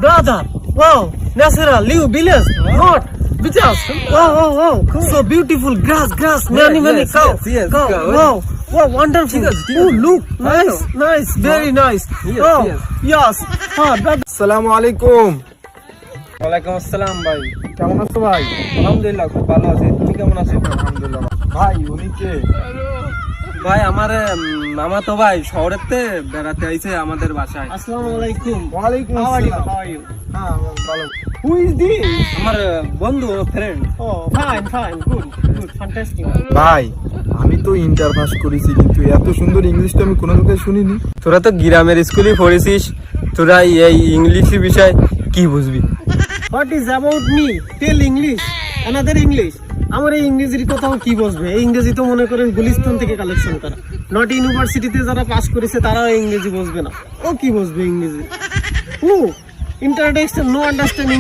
brother. Wow, natural, live village, not beaches. Wow, cool. So beautiful, grass, many cow. Yes, Cow. cow. Wow, wonderful. Oh, look, nice, very nice. Yes. Brother. আসসালামু আলাইকুম। ওয়ালাইকুম আসসালাম ভাই। কেমন আছো ভাই? আলহামদুলিল্লাহ খুব ভালো আছি। তুমি কেমন আছো? আলহামদুলিল্লাহ। ভাই উনি কে? ভাই আমার মামা তো ভাই শহরেতে বেড়াতে আইছে আমাদের বাসায়। Assalamu alaikum. ওয়ালাইকুম How are you? আসসালাম। How are you? হ্যাঁ ভালো। Who is this? আমার বন্ধু friend. Oh, fine, good, fantastic. ভাই আমি তো ইন্টার পাস করেছি কিন্তু এত সুন্দর ইংলিশটা আমি কোনো জায়গায় শুনিনি। তোরা তো গ্রামের স্কুলে পড়েছিস, তোরা এই ইংলিশ বিষয় কি বুঝবি? What is about me? Tell English. Another English. আমার এই ইংরেজির কথাও কি বসবে? এই ইংরেজি তো মনে করেন গুলিস্তান থেকে কালেকশন করা। নট ইউনিভার্সিটিতে যারা পাস করেছে তারাও ইংরেজি বসবে না। ও কি বসবে ইংরেজি? ও ইন্টারটেক্সট নো আন্ডারস্ট্যান্ডিং